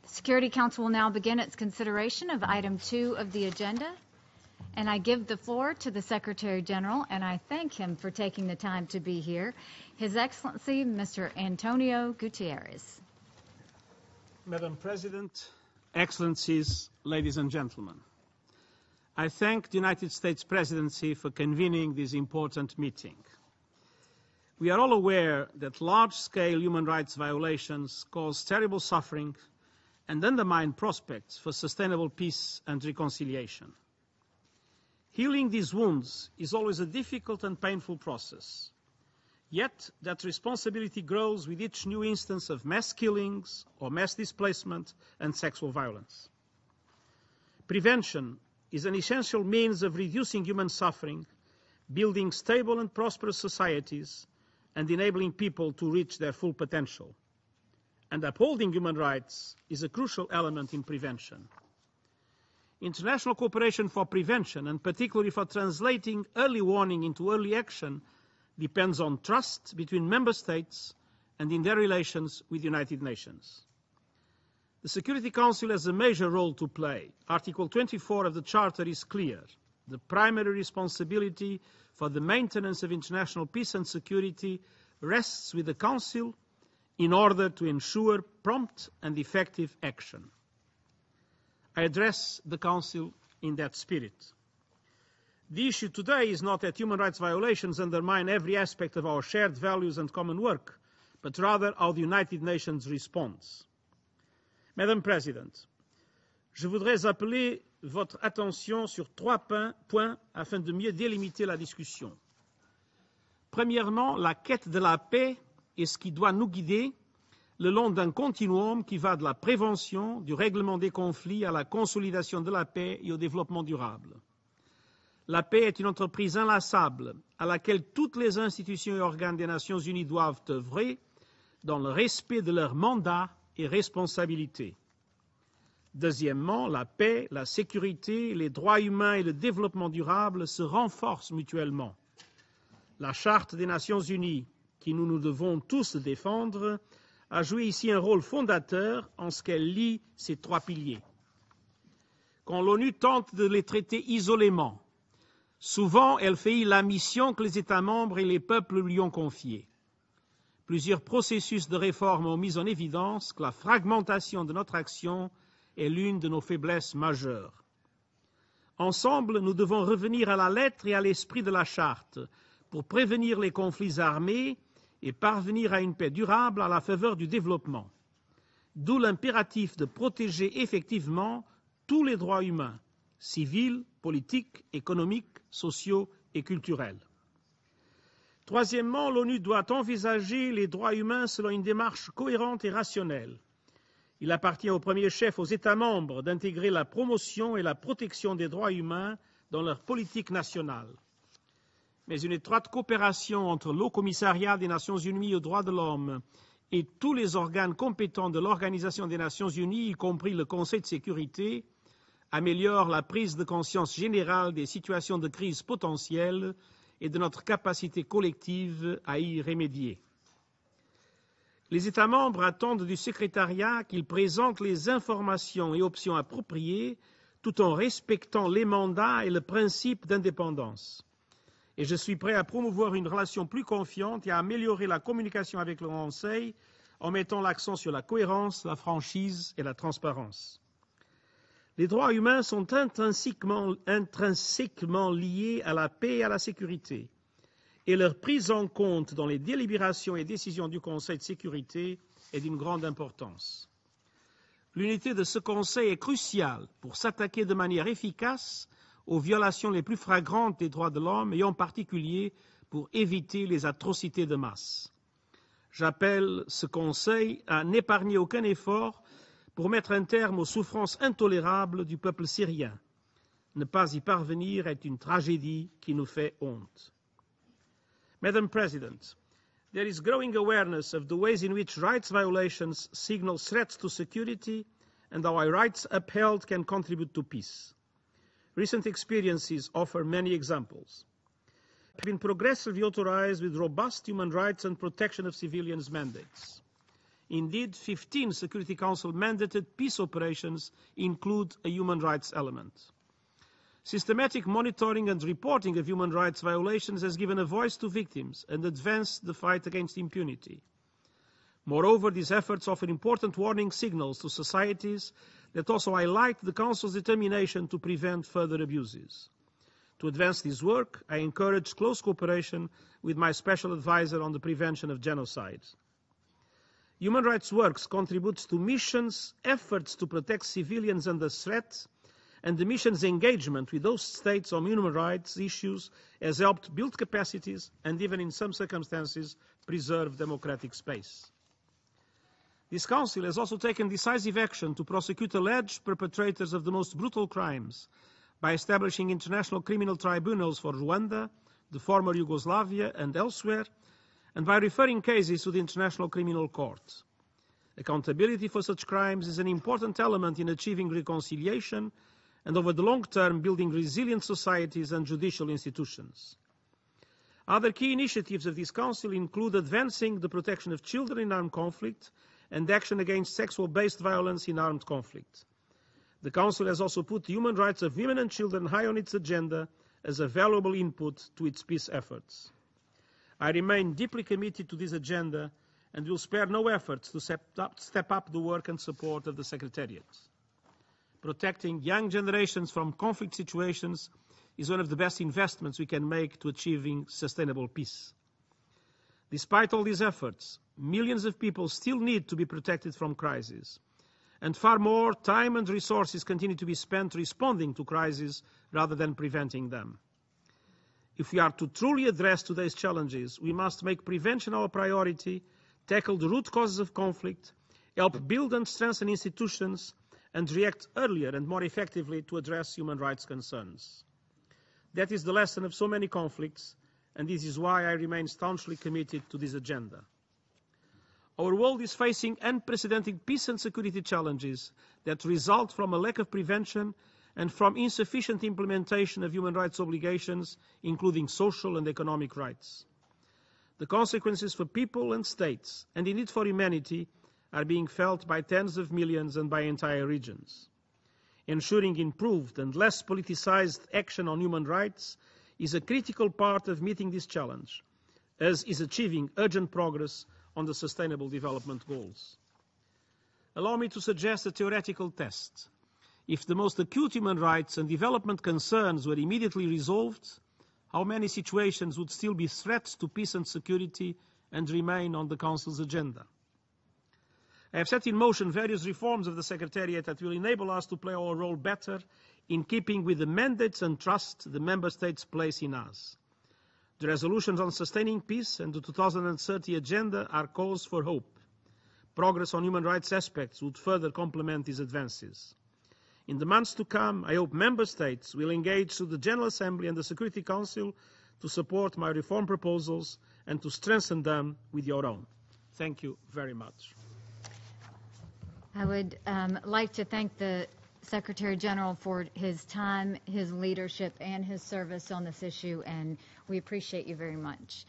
The Security Council will now begin its consideration of item 2 of the agenda. And I give the floor to the Secretary General, and I thank him for taking the time to be here, His Excellency, Mr. António Guterres. Madam President, Excellencies, ladies and gentlemen, I thank the United States Presidency for convening this important meeting. We are all aware that large-scale human rights violations cause terrible suffering and undermine prospects for sustainable peace and reconciliation. Healing these wounds is always a difficult and painful process. Yet that responsibility grows with each new instance of mass killings or mass displacement and sexual violence. Prevention is an essential means of reducing human suffering, building stable and prosperous societies, and enabling people to reach their full potential. And upholding human rights is a crucial element in prevention. International cooperation for prevention, and particularly for translating early warning into early action, depends on trust between member states and in their relations with the United Nations. The Security Council has a major role to play. Article 24 of the Charter is clear. The primary responsibility for the maintenance of international peace and security rests with the Council in order to ensure prompt and effective action. I address the Council in that spirit. The issue today is not that human rights violations undermine every aspect of our shared values and common work, but rather how the United Nations responds. Madam President, je voudrais appeler votre attention sur 3 points afin de mieux délimiter la discussion. Premièrement, la quête de la paix est ce qui doit nous guider le long d'un continuum qui va de la prévention, du règlement des conflits à la consolidation de la paix et au développement durable. La paix est une entreprise inlassable à laquelle toutes les institutions et organes des Nations Unies doivent œuvrer dans le respect de leur mandat et responsabilités. Deuxièmement, la paix, la sécurité, les droits humains et le développement durable se renforcent mutuellement. La Charte des Nations Unies, que nous devons tous défendre, a joué ici un rôle fondateur en ce qu'elle lie ces 3 piliers. Quand l'ONU tente de les traiter isolément, souvent elle faillit la mission que les États membres et les peuples lui ont confiée. Plusieurs processus de réforme ont mis en évidence que la fragmentation de notre action est l'une de nos faiblesses majeures. Ensemble, nous devons revenir à la lettre et à l'esprit de la Charte pour prévenir les conflits armés et parvenir à une paix durable à la faveur du développement. D'où l'impératif de protéger effectivement tous les droits humains, civils, politiques, économiques, sociaux et culturels. Troisièmement, l'ONU doit envisager les droits humains selon une démarche cohérente et rationnelle. Il appartient au premier chef aux États membres d'intégrer la promotion et la protection des droits humains dans leur politique nationale. Mais une étroite coopération entre l'Haut Commissariat des Nations Unies aux droits de l'homme et tous les organes compétents de l'Organisation des Nations Unies, y compris le Conseil de sécurité, améliore la prise de conscience générale des situations de crise potentielles et de notre capacité collective à y remédier. Les États membres attendent du secrétariat qu'il présente les informations et options appropriées tout en respectant les mandats et le principe d'indépendance. Et je suis prêt à promouvoir une relation plus confiante et à améliorer la communication avec le Conseil en mettant l'accent sur la cohérence, la franchise et la transparence. Les droits humains sont intrinsèquement liés à la paix et à la sécurité, et leur prise en compte dans les délibérations et décisions du Conseil de sécurité est d'une grande importance. L'unité de ce Conseil est cruciale pour s'attaquer de manière efficace aux violations les plus flagrantes des droits de l'homme et en particulier pour éviter les atrocités de masse. J'appelle ce Conseil à n'épargner aucun effort pour mettre un terme aux souffrances intolérables du peuple syrien. Ne pas y parvenir est une tragédie qui nous fait honte. Madam President, there is growing awareness of the ways in which rights violations signal threats to security and how rights upheld can contribute to peace. Recent experiences offer many examples. Have been progressively authorized with robust human rights and protection of civilians mandates. Indeed, 15 Security Council mandated peace operations include a human rights element. Systematic monitoring and reporting of human rights violations has given a voice to victims and advanced the fight against impunity. Moreover, these efforts offer important warning signals to societies that also highlight the Council's determination to prevent further abuses. To advance this work, I encourage close cooperation with my Special Advisor on the Prevention of Genocide. Human rights work contributes to missions' efforts to protect civilians under threat, and the mission's engagement with those states on human rights issues has helped build capacities and even in some circumstances preserve democratic space. This Council has also taken decisive action to prosecute alleged perpetrators of the most brutal crimes by establishing international criminal tribunals for Rwanda, the former Yugoslavia, and elsewhere, and by referring cases to the International Criminal Court. Accountability for such crimes is an important element in achieving reconciliation and over the long term building resilient societies and judicial institutions. Other key initiatives of this Council include advancing the protection of children in armed conflict and action against sexual-based violence in armed conflict. The Council has also put the human rights of women and children high on its agenda as a valuable input to its peace efforts. I remain deeply committed to this agenda and will spare no efforts to step up the work and support of the Secretariat. Protecting young generations from conflict situations is one of the best investments we can make to achieving sustainable peace. Despite all these efforts, millions of people still need to be protected from crises, and far more time and resources continue to be spent responding to crises rather than preventing them. If we are to truly address today's challenges, we must make prevention our priority, tackle the root causes of conflict, help build and strengthen institutions, and react earlier and more effectively to address human rights concerns. That is the lesson of so many conflicts, and this is why I remain staunchly committed to this agenda. Our world is facing unprecedented peace and security challenges that result from a lack of prevention and from insufficient implementation of human rights obligations, including social and economic rights. The consequences for people and states, and indeed for humanity, are being felt by tens of millions and by entire regions. Ensuring improved and less politicized action on human rights is a critical part of meeting this challenge, as is achieving urgent progress on the Sustainable Development Goals. Allow me to suggest a theoretical test. If the most acute human rights and development concerns were immediately resolved, how many situations would still be threats to peace and security and remain on the Council's agenda? I have set in motion various reforms of the Secretariat that will enable us to play our role better in keeping with the mandates and trust the Member States place in us. The resolutions on sustaining peace and the 2030 agenda are cause for hope. Progress on human rights aspects would further complement these advances. In the months to come, I hope Member States will engage through the General Assembly and the Security Council to support my reform proposals and to strengthen them with your own. Thank you very much. I would like to thank the Secretary General for his time, his leadership, and his service on this issue, and we appreciate you very much.